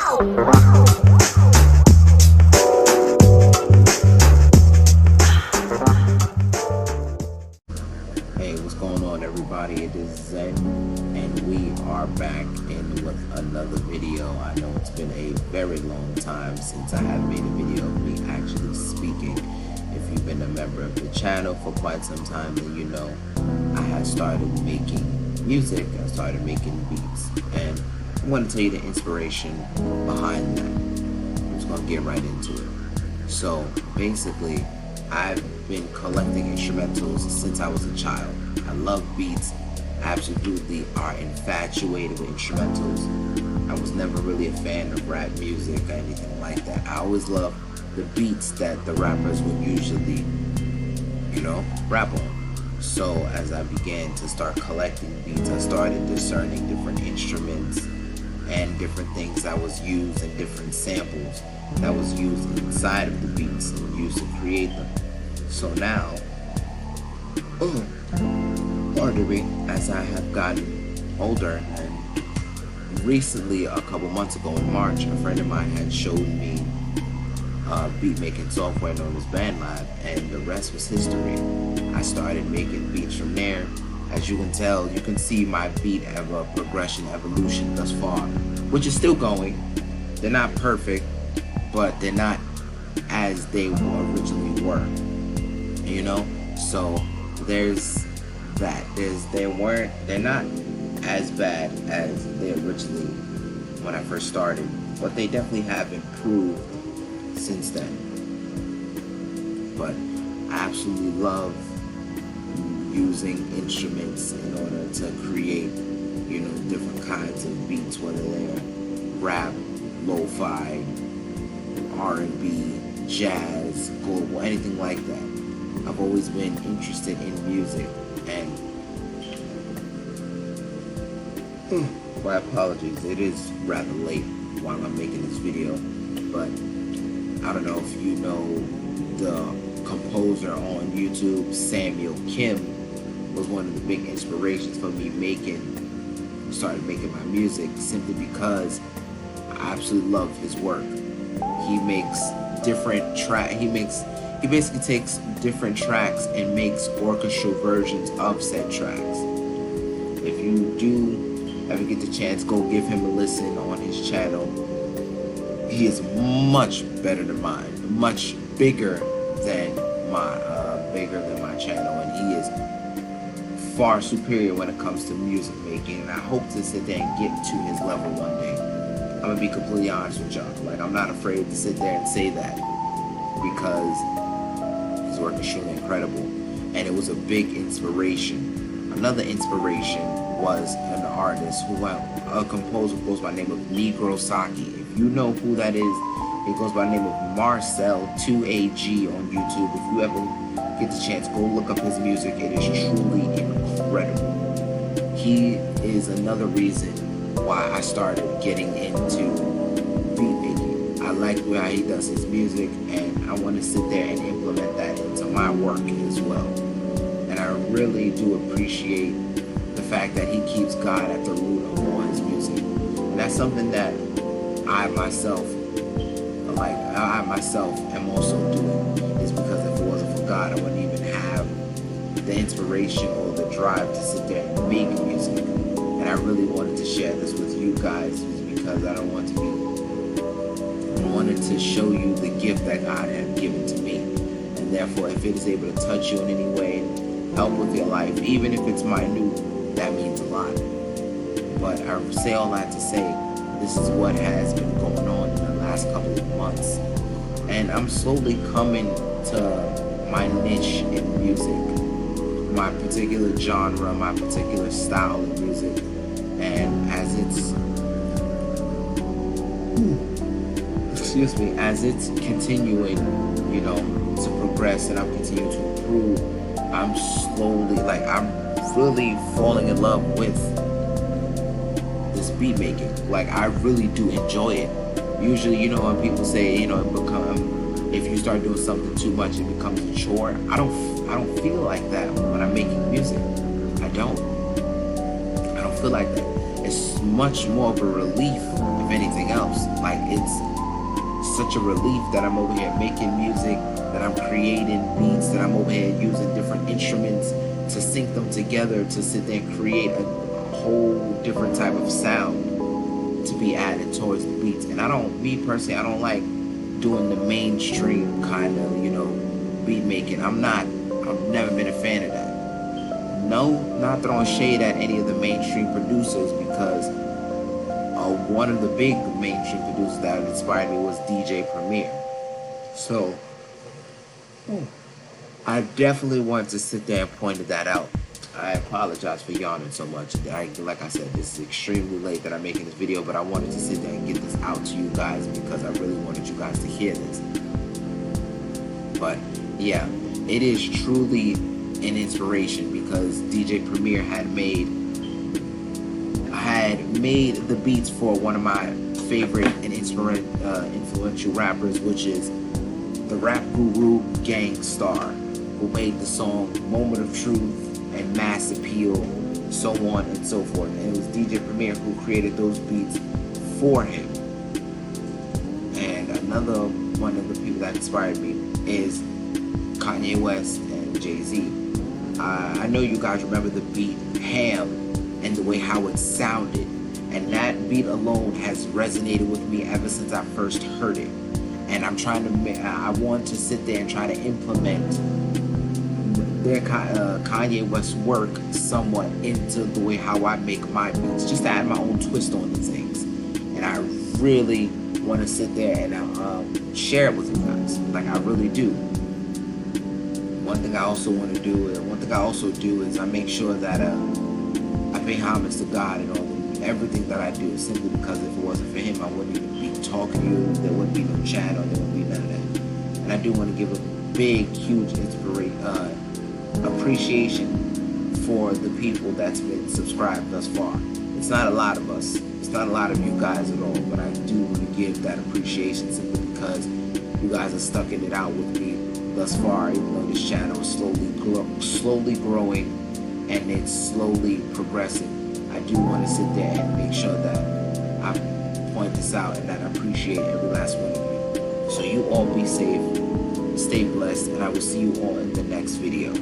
Hey, what's going on, everybody? It is Zen, and we are back in with another video. I know it's been a very long time since I have made a video of me actually speaking. If you've been a member of the channel for quite some time, then you know I had started making music. I started making beats, and I'm going to tell you the inspiration behind that. I'm just going to get right into it. So basically, I've been collecting instrumentals since I was a child. I love beats, absolutely are infatuated with instrumentals. I was never really a fan of rap music or anything like that. I always loved the beats that the rappers would usually, rap on. So as I began to start collecting beats, I started discerning different instruments and different things that was used and different samples that was used inside of the beats and used to create them. So now, pardon me, as I have gotten older, and recently, a couple months ago in March, a friend of mine had showed me beat making software known as BandLab, and the rest was history. I started making beats from there. As you can tell, you can see my beat progression, evolution thus far, which is still going. They're not perfect, but they're not as they originally were, so there's that. They're not as bad as they originally when I first started, but they definitely have improved since then. But I absolutely love using instruments in order to create, different kinds of beats, whether they're rap, lo-fi, R&B, jazz, global, anything like that. I've always been interested in music, and my apologies, it is rather late while I'm making this video, but I don't know if you know the composer on YouTube, Samuel Kim, was one of the big inspirations for me started making my music, simply because I absolutely love his work. He makes different he basically takes different tracks and makes orchestral versions of said tracks. If you do ever get the chance, go give him a listen on his channel. He is much better than mine, much bigger than my channel, and he is far superior when it comes to music making, and I hope to sit there and get to his level one day. I'm gonna be completely honest with y'all. Like, I'm not afraid to sit there and say that, because his work is truly incredible, and it was a big inspiration. Another inspiration was an artist a composer who goes by the name of Negro Saki. If you know who that is, he goes by the name of Marcel2AG on YouTube. If you ever get the chance, go look up his music. It is truly incredible. He is another reason why I started getting into beat making. I like how he does his music, and I want to sit there and implement that into my work as well. And I really do appreciate the fact that he keeps God at the root of all his music. And that's something that I myself am also doing, is because if it wasn't for God, I wouldn't even have the inspiration or the drive to sit there and make music. And I really wanted to share this with you guys, because I wanted to show you the gift that God had given to me. And therefore, if it is able to touch you in any way and help with your life, even if it's minute, that means a lot. But I say all that to say, this is what has been going on in the last couple of months. And I'm slowly coming to my niche in music, my particular genre, my particular style of music. And as it's continuing, to progress, and I'm continuing to improve, I'm really falling in love with this beat making. Like, I really do enjoy it. Usually, when people say, if you start doing something too much, it becomes a chore. I don't feel like that when I'm making music. I don't feel like that. it's much more of a relief, if anything else. Like, it's such a relief that I'm over here making music, that I'm creating beats, that I'm over here using different instruments to sync them together, to sit there and create a whole different type of sound to be added towards the beats. And me personally, I don't like doing the mainstream kind of, beat making. I've never been a fan of that. No, not throwing shade at any of the mainstream producers, because one of the big mainstream producers that inspired me was DJ Premier. So I definitely wanted to sit there and pointed that out. I apologize for yawning so much. Like I said, this is extremely late that I'm making this video, but I wanted to sit there and get this out to you guys because I really wanted you guys to hear this. But yeah, it is truly an inspiration, because DJ Premier had made the beats for one of my favorite and influential rappers, which is the rap guru Gang Starr, who made the song Moment of Truth and Mass Appeal, so on and so forth. And it was DJ Premier who created those beats for him. And another one of the people that inspired me is Kanye West and Jay-Z. I know you guys remember the beat Ham and the way how it sounded. And that beat alone has resonated with me ever since I first heard it. And I want to sit there and try to implement their Kanye West work somewhat into the way how I make my beats, just to add my own twist on these things. And I really want to sit there and share it with you guys, like I really do. One thing I also do is I make sure that I pay homage to God in everything that I do, simply because if it wasn't for him, I wouldn't even be talking to you. There wouldn't be no channel, there wouldn't be none of that. And I do want to give a big, huge appreciation for the people that's been subscribed thus far. It's not a lot of us, it's not a lot of you guys at all, but I do want to give that appreciation simply because you guys are stuck in it out with me thus far, even though this channel is slowly growing and it's slowly progressing. I do want to sit there and make sure that I point this out and that I appreciate every last one of you. So you all be safe, stay blessed, and I will see you all in the next video.